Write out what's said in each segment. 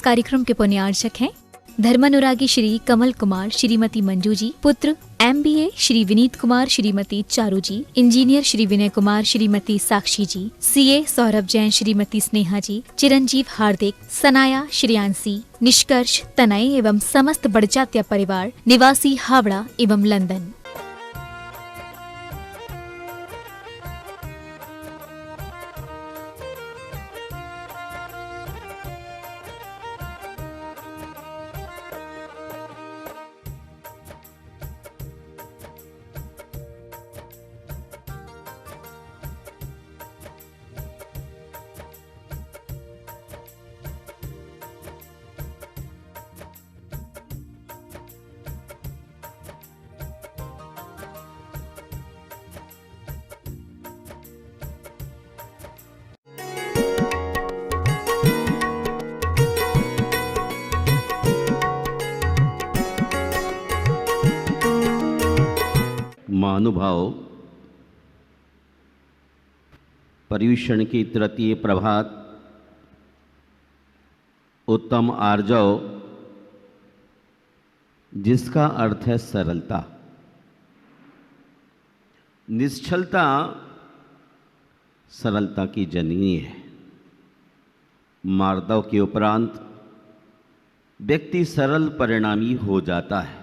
कार्यक्रम के पुण्यार्चक हैं धर्मानुरागी श्री कमल कुमार, श्रीमती मंजू जी, पुत्र MBA श्री विनीत कुमार, श्रीमती चारू जी, इंजीनियर श्री विनय कुमार, श्रीमती साक्षी जी, CA सौरभ जैन, श्रीमती स्नेहा जी, चिरंजीव हार्दिक, सनाया, श्रेयांसी, निष्कर्ष, तनय एवं समस्त बड़जात्या परिवार निवासी हावड़ा एवं लंदन। महानुभाव, पर्युषण की तृतीय प्रभात, उत्तम आर्जव, जिसका अर्थ है सरलता। निश्चलता सरलता की जननी है। मार्दव के उपरांत व्यक्ति सरल परिणामी हो जाता है।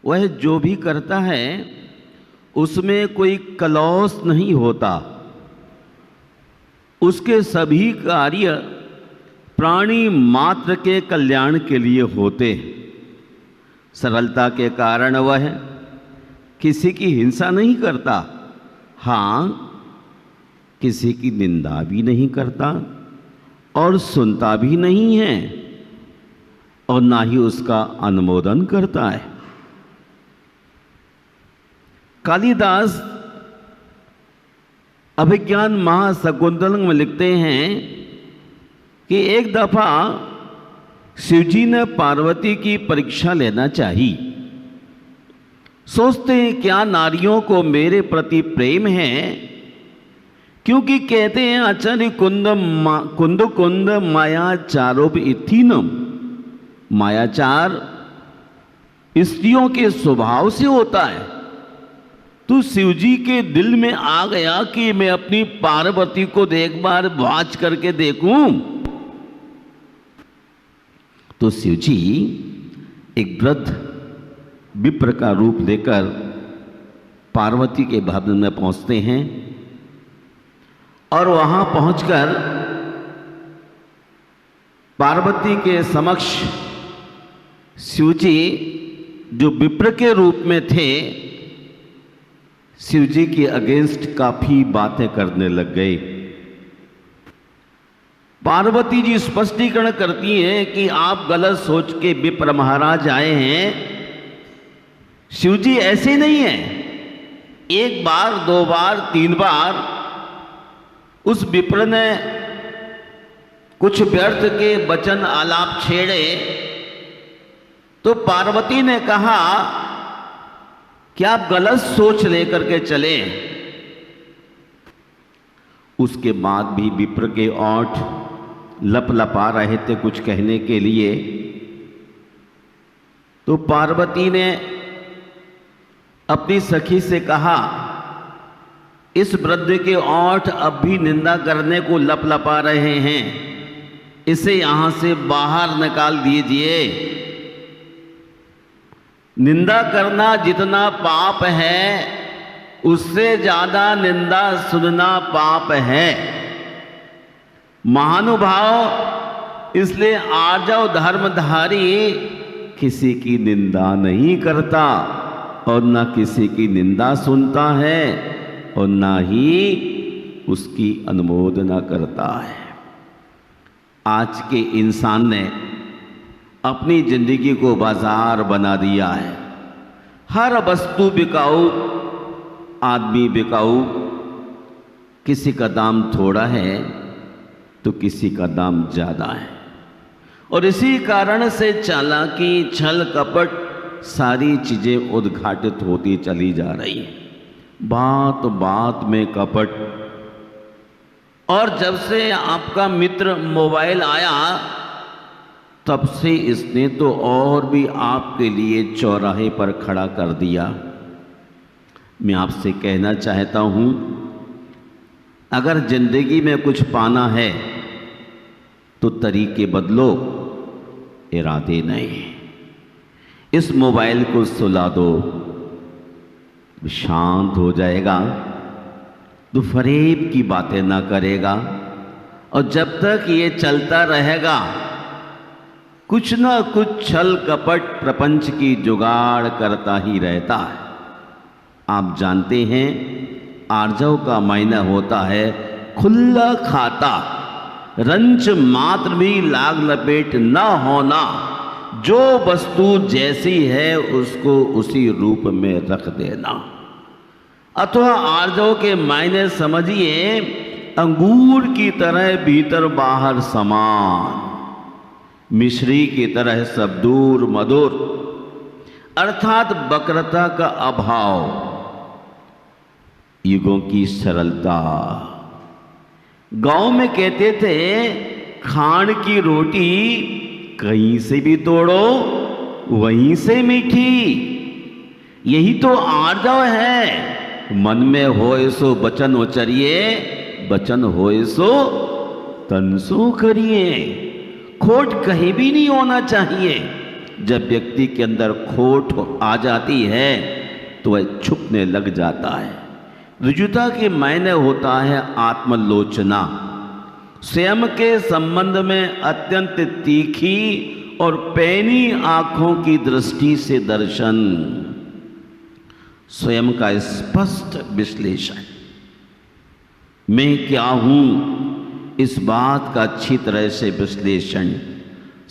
वह जो भी करता है उसमें कोई कलौस नहीं होता। उसके सभी कार्य प्राणी मात्र के कल्याण के लिए होते हैं। सरलता के कारण वह किसी की हिंसा नहीं करता, हाँ, किसी की निंदा भी नहीं करता और सुनता भी नहीं है और ना ही उसका अनुमोदन करता है। कालिदास अभिज्ञान महाशकुंतलम में लिखते हैं कि एक दफा शिवजी ने पार्वती की परीक्षा लेना चाहिए। सोचते हैं क्या नारियों को मेरे प्रति प्रेम है, क्योंकि कहते हैं आचार्य कुंद कुंद मायाचारोप इथिनम, मायाचार स्त्रियों के स्वभाव से होता है। तो शिवजी के दिल में आ गया कि मैं अपनी पार्वती को एक बार वाच करके देखूं। तो शिवजी एक वृद्ध विप्र का रूप लेकर पार्वती के भवन में पहुंचते हैं और वहां पहुंचकर पार्वती के समक्ष शिवजी जो विप्र के रूप में थे, शिवजी के अगेंस्ट काफी बातें करने लग गए। पार्वती जी स्पष्टीकरण करती हैं कि आप गलत सोच के विप्र महाराज आए हैं। शिवजी ऐसे नहीं है। एक बार, दो बार, तीन बार उस विप्र ने कुछ व्यर्थ के वचन आलाप छेड़े तो पार्वती ने कहा कि आप गलत सोच लेकर के चले। उसके बाद भी विप्र के ओंठ लपलपा रहे थे कुछ कहने के लिए। तो पार्वती ने अपनी सखी से कहा, इस वृद्ध के ओंठ अब भी निंदा करने को लपलपा रहे हैं, इसे यहां से बाहर निकाल दीजिए। निंदा करना जितना पाप है उससे ज्यादा निंदा सुनना पाप है। महानुभाव, इसलिए आर्जव धर्मधारी किसी की निंदा नहीं करता और न किसी की निंदा सुनता है और न ही उसकी अनुमोदना करता है। आज के इंसान ने अपनी जिंदगी को बाजार बना दिया है। हर वस्तु बिकाऊ, आदमी बिकाऊ। किसी का दाम थोड़ा है तो किसी का दाम ज्यादा है और इसी कारण से चालाकी, छल कपट सारी चीजें उद्घाटित होती चली जा रही हैं। बात बात में कपट, और जब से आपका मित्र मोबाइल आया तब से इसने तो और भी आपके लिए चौराहे पर खड़ा कर दिया। मैं आपसे कहना चाहता हूं, अगर जिंदगी में कुछ पाना है तो तरीके बदलो, इरादे नहीं। इस मोबाइल को सुला दो, शांत हो जाएगा, तो फरेब की बातें ना करेगा। और जब तक ये चलता रहेगा कुछ ना कुछ छल कपट प्रपंच की जुगाड़ करता ही रहता है। आप जानते हैं आर्जव का मायना होता है खुला खाता, रंच मात्र भी लाग लपेट न होना, जो वस्तु जैसी है उसको उसी रूप में रख देना। अथवा आर्जव के मायने समझिए अंगूर की तरह भीतर बाहर समान, मिश्री की तरह सब दूर मधुर, अर्थात वक्रता का अभाव, युगों की सरलता। गांव में कहते थे खांड की रोटी कहीं से भी तोड़ो वहीं से मीठी। यही तो आर्जव है। मन में होए सो बचन उचरिए, बचन होए सो तन सो करिए। खोट कहीं भी नहीं होना चाहिए। जब व्यक्ति के अंदर खोट आ जाती है तो वह छुपने लग जाता है। ऋजुता के मायने होता है आत्मलोचना, स्वयं के संबंध में अत्यंत तीखी और पैनी आंखों की दृष्टि से दर्शन, स्वयं का स्पष्ट विश्लेषण। मैं क्या हूं इस बात का अच्छी तरह से विश्लेषण,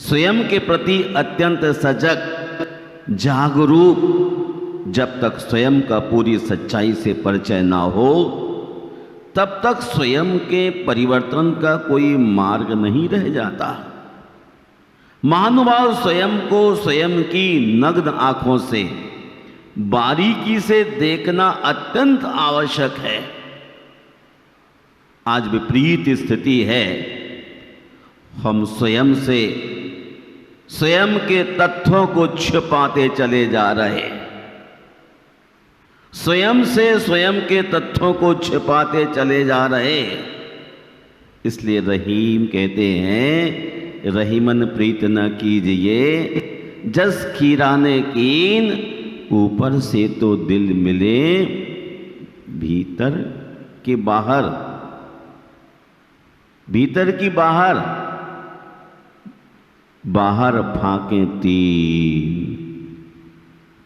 स्वयं के प्रति अत्यंत सजग जागरूक। जब तक स्वयं का पूरी सच्चाई से परिचय ना हो तब तक स्वयं के परिवर्तन का कोई मार्ग नहीं रह जाता। महानुभाव स्वयं को स्वयं की नग्न आंखों से बारीकी से देखना अत्यंत आवश्यक है। आज विपरीत स्थिति है, हम स्वयं से स्वयं के तत्वों को छिपाते चले जा रहे, स्वयं से स्वयं के तत्वों को छिपाते चले जा रहे। इसलिए रहीम कहते हैं रहीमन प्रीत न कीजिए, जस खीराने कीन, ऊपर से तो दिल मिले भीतर के बाहर, भीतर की बाहर, बाहर फाके तीन,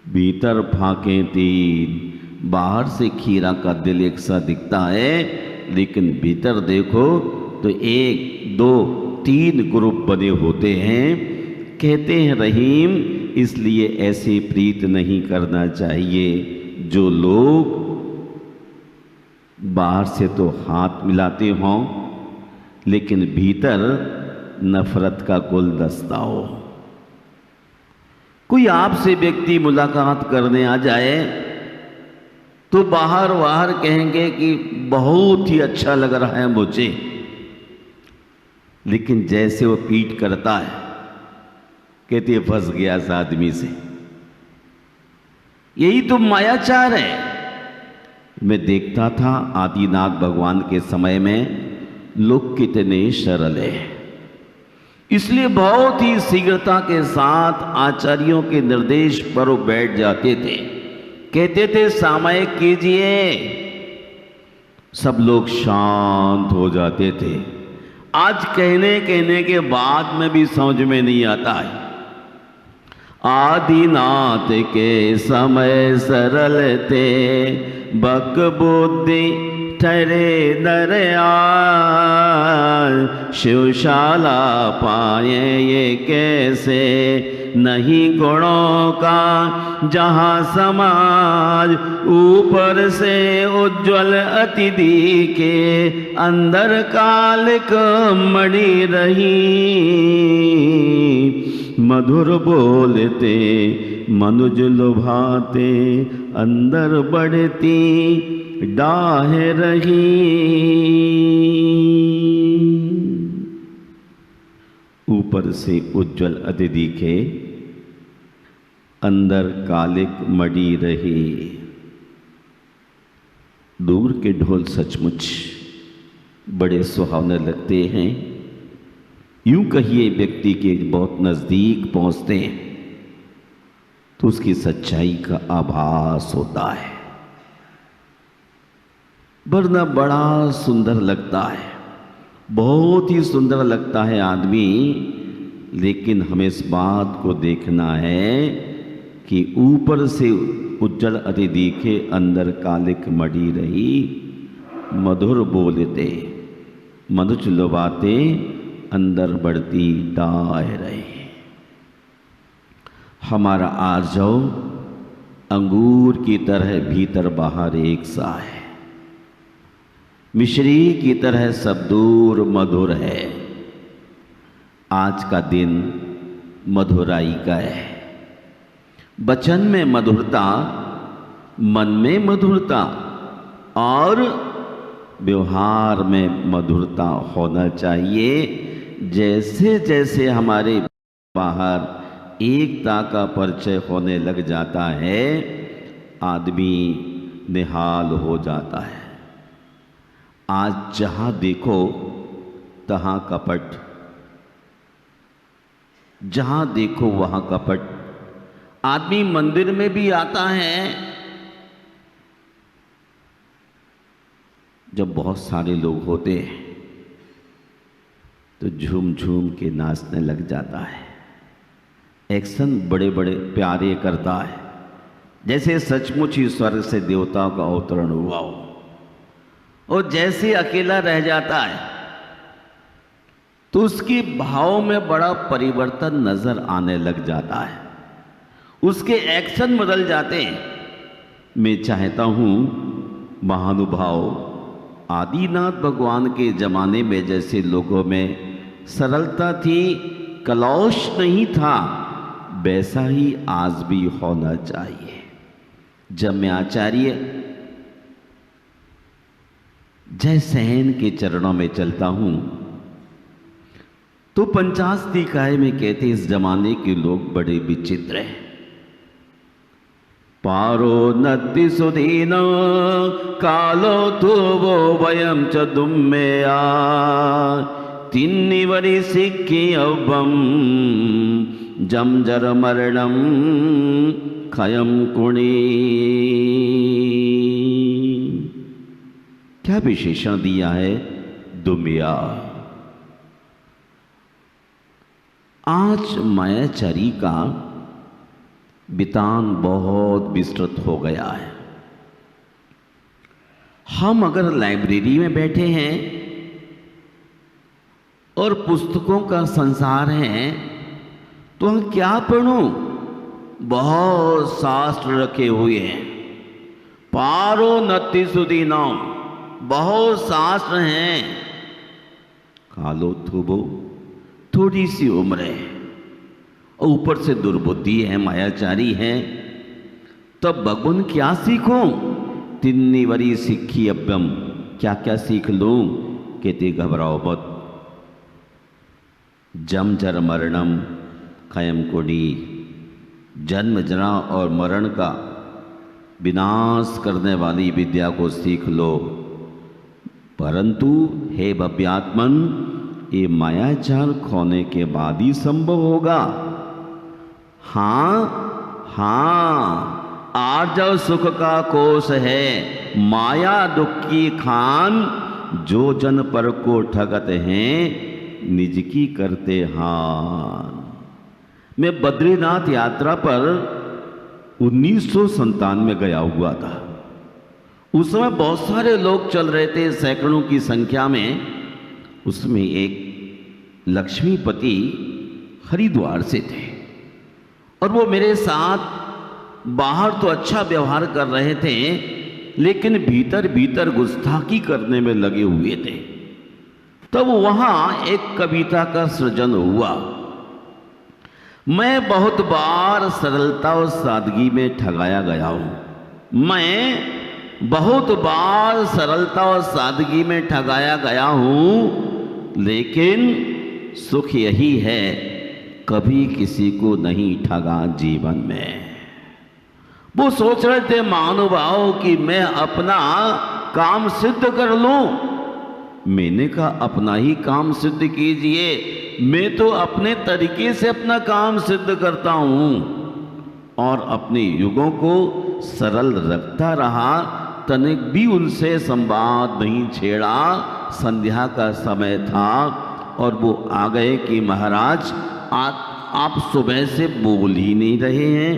भीतर फाके तीन। बाहर से खीरा का दिल एक सा दिखता है, लेकिन भीतर देखो तो एक दो तीन ग्रुप बने होते हैं। कहते हैं रहीम इसलिए ऐसी प्रीत नहीं करना चाहिए जो लोग बाहर से तो हाथ मिलाते हों लेकिन भीतर नफरत का गुलदस्ता हो। कोई आपसे व्यक्ति मुलाकात करने आ जाए तो बाहर बाहर कहेंगे कि बहुत ही अच्छा लग रहा है मुझे, लेकिन जैसे वो पीट करता है कहते हैं फंस गया इस आदमी से। यही तो मायाचार है। मैं देखता था आदिनाथ भगवान के समय में लोग कितने सरल है, इसलिए बहुत ही शीघ्रता के साथ आचार्यों के निर्देश पर वो बैठ जाते थे। कहते थे सामयिक कीजिए, सब लोग शांत हो जाते थे। आज कहने के बाद में भी समझ में नहीं आता है। आदिनाथ के समय सरल थे, बक बुद्धि ठहरे दरयार, शिवशाला पाए ये कैसे, नहीं गुणों का जहाँ समाज, ऊपर से उज्ज्वल अति दिखे, अंदर कालिक मणि रही, मधुर बोलते मनुज लुभाते, अंदर बढ़ती डाह रही। ऊपर से उज्जवल अति दिखे, अंदर कालिक मड़ी रही। दूर के ढोल सचमुच बड़े सुहावने लगते हैं। यूं कहिए व्यक्ति के बहुत नजदीक पहुंचते हैं तो उसकी सच्चाई का आभास होता है, वरना बड़ा सुंदर लगता है, बहुत ही सुंदर लगता है आदमी। लेकिन हमें इस बात को देखना है कि ऊपर से उज्जवल अति दिखे, अंदर कालिक मड़ी रही। मधुर बोलते मधुच लुभाते, अंदर बढ़ती दाए रहे। हमारा आर्जव अंगूर की तरह भीतर बाहर एक सा है, मिश्री की तरह सब दूर मधुर है। आज का दिन मधुराई का है। वचन में मधुरता, मन में मधुरता और व्यवहार में मधुरता होना चाहिए। जैसे जैसे हमारे बाहर एकता का परिचय होने लग जाता है, आदमी निहाल हो जाता है। आज जहाँ देखो तहाँ कपट, जहाँ देखो वहाँ कपट। आदमी मंदिर में भी आता है, जब बहुत सारे लोग होते हैं तो झूम झूम के नाचने लग जाता है, एक्शन बड़े बड़े प्यारे करता है, जैसे सचमुच ही स्वर्ग से देवताओं का अवतरण हुआ हो। और जैसे अकेला रह जाता है तो उसके भाव में बड़ा परिवर्तन नजर आने लग जाता है, उसके एक्शन बदल जाते हैं। मैं चाहता हूं महानुभाव आदिनाथ भगवान के जमाने में जैसे लोगों में सरलता थी, कलौश नहीं था, वैसा ही आज भी होना चाहिए। जब मैं आचार्य जय सहन के चरणों में चलता हूं तो पंचाशती काय में कहते इस जमाने के लोग बड़े विचित्र हैं। पारो नति सुदीन कालो तो वो वयम च दुम्मेया तिन्निवरी सिक्की अव्वम जमजर मरणम खयम कुणी। क्या विशेषण दिया है दुमिया। आज मायाचारी का बितान बहुत विस्तृत हो गया है। हम अगर लाइब्रेरी में बैठे हैं और पुस्तकों का संसार है तो हम क्या पढ़ूं? बहुत शास्त्र रखे हुए हैं। पारो नति सुदीनो, बहुत शास्त्र हैं। कालो थुबो, थोड़ी सी उम्र है और ऊपर से दुर्बुद्धि है, मायाचारी है, तब भगवान क्या सीखूं? तिन्नी वरी सीखी अभ्यम, क्या क्या सीख लूं? कहते घबराओ मत। जम जर मरणम खयम कुड़ी, जन्म जरा और मरण का विनाश करने वाली विद्या को सीख लो। परंतु हे भव्यात्मन, ये मायाचार खोने के बाद ही संभव होगा। हाँ हाँ, आर्जव सुख का कोष है, माया दुख की खान, जो जन पर को ठगत हैं निज की करते हान। मैं बद्रीनाथ यात्रा पर 1997 गया हुआ था। उस समय बहुत सारे लोग चल रहे थे, सैकड़ों की संख्या में। उसमें एक लक्ष्मीपति हरिद्वार से थे और वो मेरे साथ बाहर तो अच्छा व्यवहार कर रहे थे, लेकिन भीतर भीतर गुस्ताखी करने में लगे हुए थे। तब वहां एक कविता का सृजन हुआ। मैं बहुत बार सरलता और सादगी में ठगाया गया हूं। मैं बहुत बार सरलता और सादगी में ठगाया गया हूं, लेकिन सुख यही है, कभी किसी को नहीं ठगा जीवन में। वो सोच रहे थे महानुभाव कि मैं अपना काम सिद्ध कर लूं। मैंने कहा अपना ही काम सिद्ध कीजिए, मैं तो अपने तरीके से अपना काम सिद्ध करता हूं और अपने युगों को सरल रखता रहा। तनिक भी उनसे संवाद नहीं छेड़ा। संध्या का समय था और वो आ गए कि महाराज आप सुबह से बोल ही नहीं रहे हैं।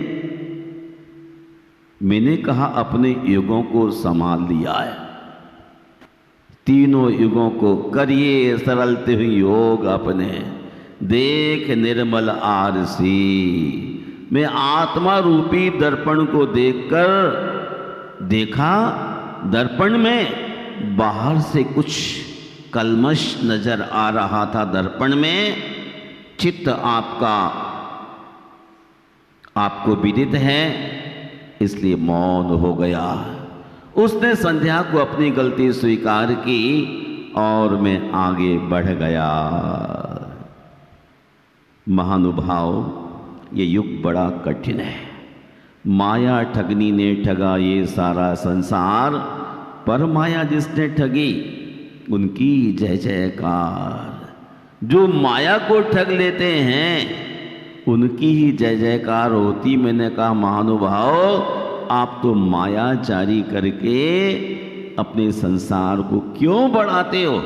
मैंने कहा अपने युगों को संभाल लिया है, तीनों युगों को करिए सरलते हुए योग अपने। देख निर्मल आरसी, मैं आत्मा रूपी दर्पण को देखकर देखा, दर्पण में बाहर से कुछ कलमश नजर आ रहा था। दर्पण में चित्त आपको विदित है, इसलिए मौन हो गया। उसने संध्या को अपनी गलती स्वीकार की और मैं आगे बढ़ गया। महानुभाव, ये युग बड़ा कठिन है। माया ठगनी ने ठगा ये सारा संसार, पर माया जिसने ठगी उनकी जय जयकार। जो माया को ठग लेते हैं उनकी ही जय जयकार होती। मैंने कहा महानुभाव, आप तो माया जारी करके अपने संसार को क्यों बढ़ाते हो?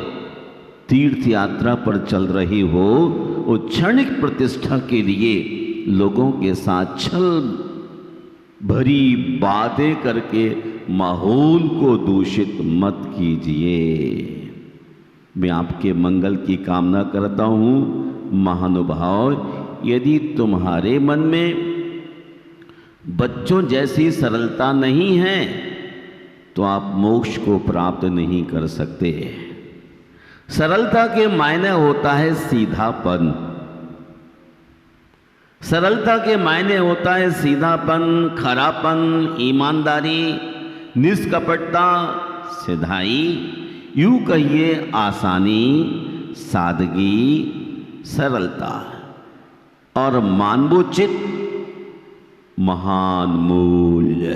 तीर्थ यात्रा पर चल रही हो, वो क्षणिक प्रतिष्ठा के लिए लोगों के साथ छल भरी बातें करके माहौल को दूषित मत कीजिए। मैं आपके मंगल की कामना करता हूँ महानुभाव। यदि तुम्हारे मन में बच्चों जैसी सरलता नहीं है तो आप मोक्ष को प्राप्त नहीं कर सकते। सरलता के मायने होता है सीधापन। सरलता के मायने होता है सीधापन, खरापन, ईमानदारी, निष्कपटता, सिधाई, यूं कहिए आसानी, सादगी, सरलता और मानवोचित महान मूल्य।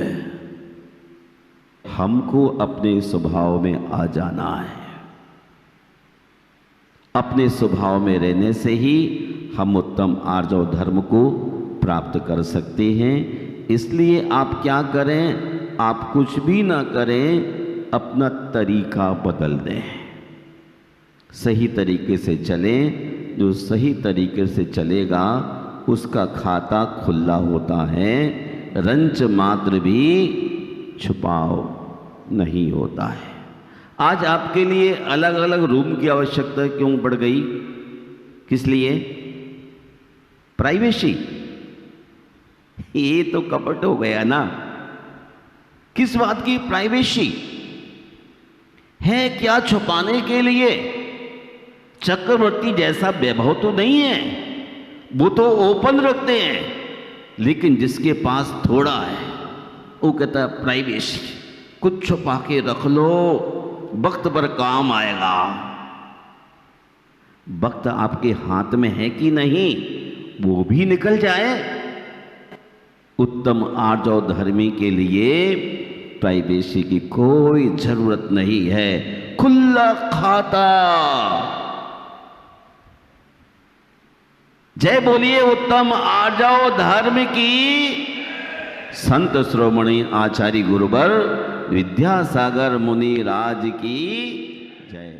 हमको अपने स्वभाव में आ जाना है। अपने स्वभाव में रहने से ही हम उत्तम आर्जव धर्म को प्राप्त कर सकते हैं। इसलिए आप क्या करें, आप कुछ भी ना करें, अपना तरीका बदल दें, सही तरीके से चलें। जो सही तरीके से चलेगा उसका खाता खुला होता है, रंच मात्र भी छुपाव नहीं होता है। आज आपके लिए अलग अलग रूम की आवश्यकता क्यों बढ़ गई? किस लिए? प्राइवेसी। ये तो कपट हो गया ना। किस बात की प्राइवेसी है? क्या छुपाने के लिए? चक्रवर्ती जैसा वैभव तो नहीं है, वो तो ओपन रखते हैं। लेकिन जिसके पास थोड़ा है वो कहता है प्राइवेसी, कुछ छुपा के रख लो, वक्त पर काम आएगा। वक्त आपके हाथ में है कि नहीं, वो भी निकल जाए। उत्तम आर्जव धर्मी के लिए प्राइवेसी की कोई जरूरत नहीं है। खुला खाता। जय बोलिए उत्तम आर्जव धर्म की। संत श्रोमणी आचार्य गुरुवर विद्यासागर मुनि राज की जय।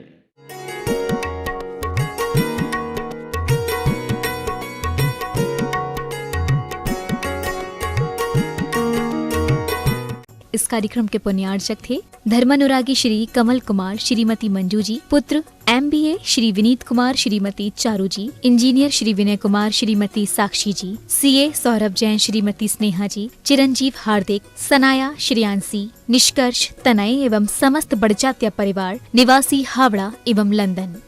इस कार्यक्रम के पुण्यार्चक थे धर्मानुरागी श्री कमल कुमार श्रीमती मंजू जी, पुत्र MBA श्री विनीत कुमार श्रीमती चारू जी, इंजीनियर श्री विनय कुमार श्रीमती साक्षी जी, CA सौरभ जैन श्रीमती स्नेहा जी, चिरंजीव हार्दिक, सनाया श्रेयांसी, निष्कर्ष, तनय एवं समस्त बड़जात्या परिवार निवासी हावड़ा एवं लंदन।